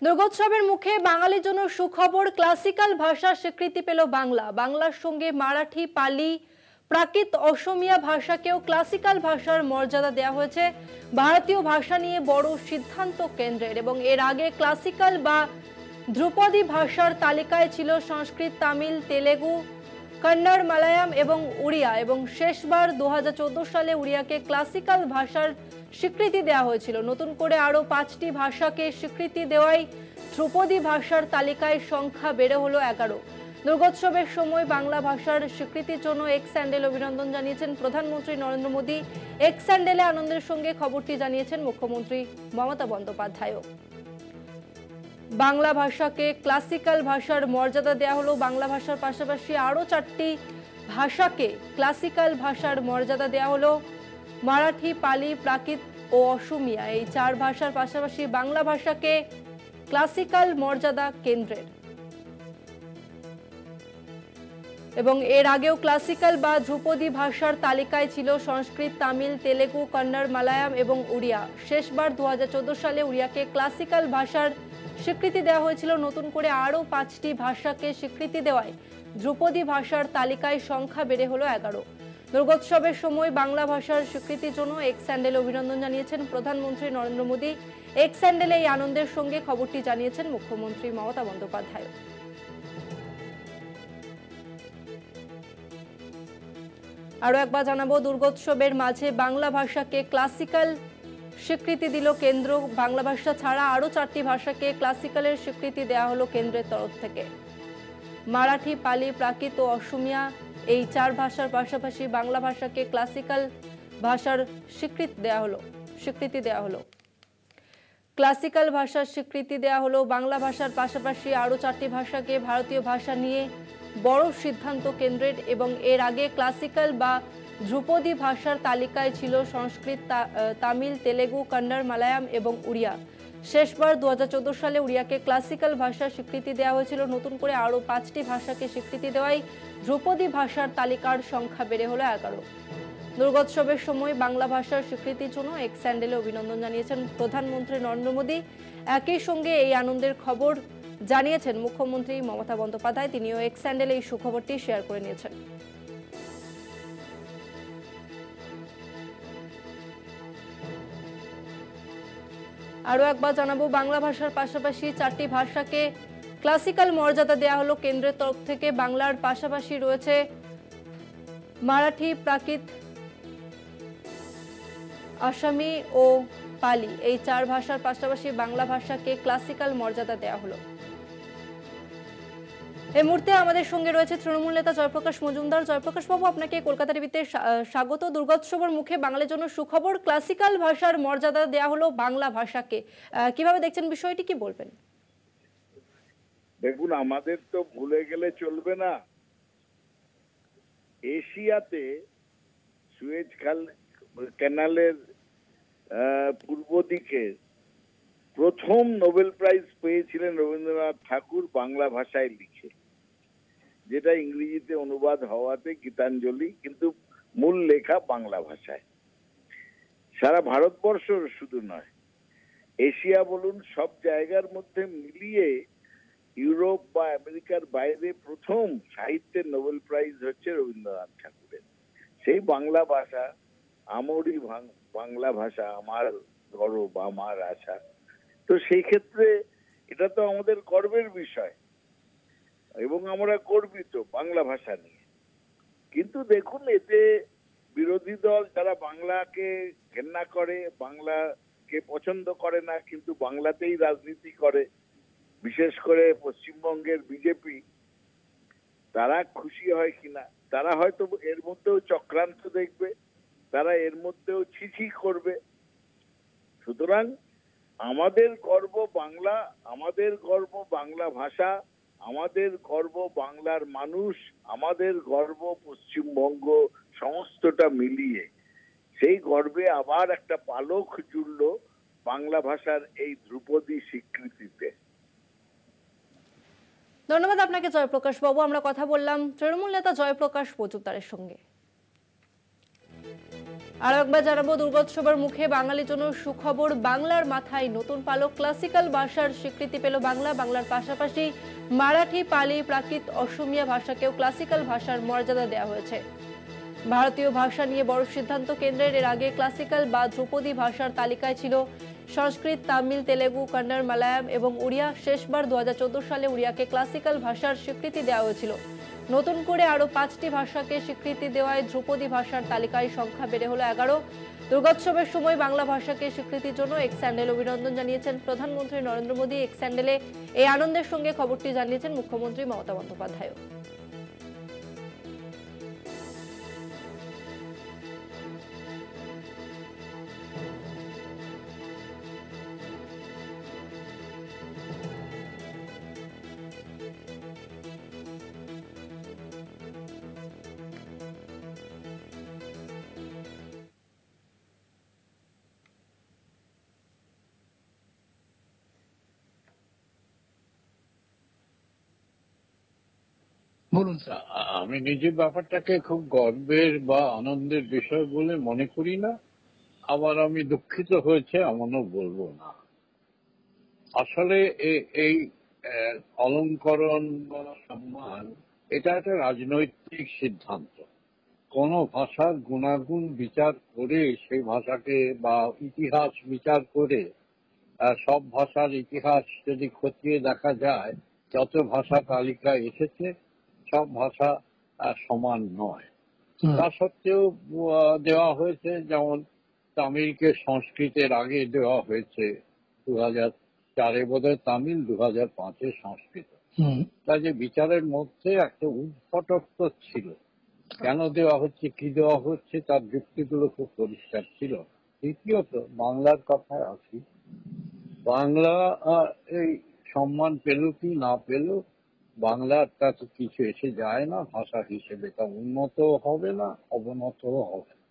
দুর্গোৎসবের মুখে বাঙালির জন্য সুখবর, ক্লাসিক্যাল ভাষার স্বীকৃতি পেল বাংলা। বাংলার সঙ্গে মারাঠি, পালি, প্রাকৃত, অসমিয়া ভাষাকেও ক্লাসিক্যাল ভাষার মর্যাদা দেওয়া হয়েছে। ভারতীয় ভাষা নিয়ে বড় সিদ্ধান্ত কেন্দ্রের। এবং এর আগে ক্লাসিক্যাল বা ধ্রুপদী ভাষার তালিকায় ছিল সংস্কৃত, তামিল, তেলেগু, কন্নড়, মালায়াম এবং উড়িয়া। এবং শেষবার 2014 সালে উড়িয়াকে ক্লাসিক্যাল ভাষার স্বীকৃতি দেওয়া হয়েছিল। নতুন করে আরও 5টি ভাষাকে স্বীকৃতি দেওয়ায় ধ্রুপদী ভাষার তালিকায় সংখ্যা বেড়ে হলো 11। দুর্গোৎসবের সময় বাংলা ভাষার স্বীকৃতির জন্য এক্স স্যান্ডেল অভিনন্দন জানিয়েছেন প্রধানমন্ত্রী নরেন্দ্র মোদী। এক্স স্যান্ডেলে আনন্দের সঙ্গে খবরটি জানিয়েছেন মুখ্যমন্ত্রী মমতা বন্দ্যোপাধ্যায়ও। বাংলা ভাষাকে ক্লাসিক্যাল ভাষার মর্যাদা দেওয়া হলো। বাংলা ভাষার পাশাপাশি আরও 4টি ভাষাকে ক্লাসিক্যাল ভাষার মর্যাদা দেওয়া হলো। মারাঠি, পালি, প্রাকৃত ও অসমিয়া, এই 4 ভাষার পাশাপাশি বাংলা ভাষাকে ক্লাসিক্যাল মর্যাদা কেন্দ্রের। এবং এর আগেও ক্লাসিক্যাল বা ধ্রুপদী ভাষার তালিকায় ছিল সংস্কৃত, তামিল, তেলেগু, কন্নড়, মালায়াম এবং উড়িয়া। শেষবার 2014 সালে উড়িয়াকে ক্লাসিক্যাল ভাষার স্বীকৃতি দেওয়া হয়েছিল। নতুন করে আরও 5টি ভাষাকে স্বীকৃতি দেওয়ায় ধ্রুপদী ভাষার তালিকায় সংখ্যা বেড়ে হলো 11। দুর্গোৎসবের সময় বাংলা ভাষার স্বীকৃতির জন্য এক্স স্যান্ডেল অভিনন্দন জানিয়েছেন প্রধানমন্ত্রী নরেন্দ্র মোদী। এক্স স্যান্ডেলে এই আনন্দের সঙ্গে খবরটি জানিয়েছেন মুখ্যমন্ত্রী মমতা বন্দ্যোপাধ্যায়। আরও একবার জানাবো, দুর্গোৎসবের মাঝে বাংলা ভাষাকে ক্লাসিক্যাল স্বীকৃতি দিল কেন্দ্র। বাংলা ভাষা ছাড়া আরও 4টি ভাষাকে ক্লাসিক্যালের স্বীকৃতি দেওয়া হলো কেন্দ্রের তরফ থেকে। মারাঠি, পালি, প্রাকৃত ও অসমিয়া, এই 4 ভাষার পাশাপাশি বাংলা ভাষাকে ক্লাসিক্যাল ভাষার স্বীকৃতি দেওয়া হলো। ক্লাসিক্যাল ভাষার স্বীকৃতি দেওয়া হলো। বাংলা ভাষার পাশাপাশি আরও 4টি ভাষাকে ভারতীয় ভাষা নিয়ে বড় সিদ্ধান্ত কেন্দ্রের। এবং এর আগে ক্লাসিক্যাল বা ধ্রুপদী ভাষার তালিকায় ছিল সংস্কৃত, তামিল, তেলেগু, কন্নড়, মালায়াম এবং উড়িয়া। শেষবার 2014 সালে উড়িয়াকে ক্লাসিক্যাল ভাষার স্বীকৃতি দেওয়া হয়েছিল। নতুন করে আরও 5টি ভাষাকে স্বীকৃতি দেওয়ায় ধ্রুপদী ভাষার তালিকার সংখ্যা বেড়ে হলো 11। দুর্গোৎসবের সময় বাংলা ভাষার স্বীকৃতির জন্য এক্স স্যান্ডেলে অভিনন্দন জানিয়েছেন প্রধানমন্ত্রী নরেন্দ্র মোদী। একই সঙ্গে এই আনন্দের খবর জানিয়েছেন মুখ্যমন্ত্রী মমতা বন্দ্যোপাধ্যায়। তিনিও এক্স স্যান্ডেলে এই সুখবরটি শেয়ার করে নিয়েছেন। আরও একবার জানাবো, বাংলা ভাষার পাশাপাশি 4টি ভাষাকে ক্লাসিক্যাল মর্যাদা দেওয়া হলো কেন্দ্রের তরফ থেকে। বাংলার পাশাপাশি রয়েছে মারাঠি, প্রাকৃত, আসামি ও পালি, এই 4 ভাষার পাশাপাশি বাংলা ভাষাকে ক্লাসিক্যাল মর্যাদা দেওয়া হলো। এই মুহূর্তে আমাদের সঙ্গে রয়েছে তৃণমূল নেতা জয়প্রকাশ মজুমদার। জয়প্রকাশ বাবু, আপনাকে কলকাতা টিভিতে স্বাগত। দুর্গোৎসবের মুখে বাঙালির জন্য সুখবর, ক্লাসিক্যাল ভাষার মর্যাদা দেওয়া হলো বাংলা ভাষাকে। কিভাবে দেখছেন বিষয়টি, কি বলবেন? দেখুন, আমাদের তো ভুলে গেলে চলবে না, এশিয়াতে সুয়েজ ক্যানালের পূর্ব দিকে প্রথম নোবেল প্রাইজ পেয়েছিলেন রবীন্দ্রনাথ ঠাকুর বাংলা ভাষায় লিখে, যেটা ইংরেজিতে অনুবাদ হওয়াতে গীতাঞ্জলি, কিন্তু মূল লেখা বাংলা ভাষায়। সারা ভারতবর্ষ শুধু নয়, এশিয়া বলুন, সব জায়গার মধ্যে মিলিয়ে ইউরোপ বা আমেরিকার বাইরে প্রথম সাহিত্যের নোবেল প্রাইজ হচ্ছে রবীন্দ্রনাথ ঠাকুরের। সেই বাংলা ভাষা, আমরি বাংলা ভাষা, আমার গর্ব, আমার আশা। তো সেই ক্ষেত্রে এটা তো আমাদের গর্বের বিষয় এবং আমরা গর্বিত বাংলা ভাষা নিয়ে। কিন্তু দেখুন, এতে বিরোধী দল যারা বাংলাকে ঘেন্না করে, বাংলাকে পছন্দ করে না, কিন্তু বাংলাতেই রাজনীতি করে, বিশেষ করে পশ্চিমবঙ্গের বিজেপি, তারা খুশি হয় কিনা, তারা হয়তো এর মধ্যেও চক্রান্ত দেখবে, তারা এর মধ্যেও ছিছি করবে। সুতরাং আমাদের গর্ব বাংলা, আমাদের গর্ব বাংলা ভাষা, আমাদের গর্ব বাংলার মানুষ, আমাদের গর্ব পশ্চিমবঙ্গ, সমস্তটা মিলিয়ে সেই গর্বে আবার একটা পালক জুড়ল বাংলা ভাষার এই ধ্রুপদী স্বীকৃতিতে। ধন্যবাদ আপনাকে জয়প্রকাশ বাবু। আমরা কথা বললাম তৃণমূল নেতা জয়প্রকাশ মজুমদারের সঙ্গে। আর একবার জানাবো, দুর্গোৎসবের মুখে বাঙালির জন্য সুখবর। বাংলার মাথায় নতুন পালক। ক্লাসিক্যাল ভাষার স্বীকৃতি পেল বাংলা। বাংলার পাশাপাশি মারাঠি, পালি, প্রাকৃত, অসমিয়া ভাষাকেও ক্লাসিক্যাল ভাষার মর্যাদা দেওয়া হয়েছে। ভারতীয় ভাষা নিয়ে বড় সিদ্ধান্ত কেন্দ্রের। এর আগে ক্লাসিক্যাল বা ধ্রুপদী ভাষার তালিকায় ছিল সংস্কৃত, তামিল, তেলেগু, কন্নড়, মালায়াম এবং উড়িয়া। শেষবার 2014 সালে উড়িয়াকে ক্লাসিক্যাল ভাষার স্বীকৃতি দেওয়া হয়েছিল। নতুন করে আরও 5টি ভাষাকে স্বীকৃতি দেওয়ায় ধ্রুপদী ভাষার তালিকায় সংখ্যা বেড়ে হলো 11। দুর্গোৎসবের সময় বাংলা ভাষাকে স্বীকৃতির জন্য এক্স হ্যান্ডেলে অভিনন্দন জানিয়েছেন প্রধানমন্ত্রী নরেন্দ্র মোদী। এক্স হ্যান্ডেলে এই আনন্দের সঙ্গে খবরটি জানিয়েছেন মুখ্যমন্ত্রী মমতা বন্দ্যোপাধ্যায়। বলুন স্যার। আমি নিজের ব্যাপারটাকে খুব গর্বের বা আনন্দের বিষয় বলে মনে করি না, আবার আমি দুঃখিত হয়েছে এমনও বলবো না। আসলে এই অলংকরণ বা সম্মান এটা একটা রাজনৈতিক সিদ্ধান্ত। কোন ভাষার গুণাগুণ বিচার করে সেই ভাষাকে বা ইতিহাস বিচার করে সব ভাষার ইতিহাস যদি খতিয়ে দেখা যায়, যত ভাষা তালিকায় এসেছে সব ভাষা সমান নয়। তা সত্ত্বেও দেওয়া হয়েছে, যেমন তামিলকে সংস্কৃতের আগে দেওয়া হয়েছে 2004-এ বোধহয় তামিল, 2005-এ সংস্কৃত। কাজে বিচারের মধ্যে একটা উদ্ভটত্ব ছিল। কেন দেওয়া হচ্ছে, কি দেওয়া হচ্ছে, তার যুক্তিগুলো খুব পরিষ্কার ছিল। দ্বিতীয়ত, বাংলার কথায় আসি। বাংলা এই সম্মান পেল কি না পেল, বাংলার কাছে কিছু এসে যায় না। ভাষা হিসেবে তা উন্নত হবে না, অবনত হবে না।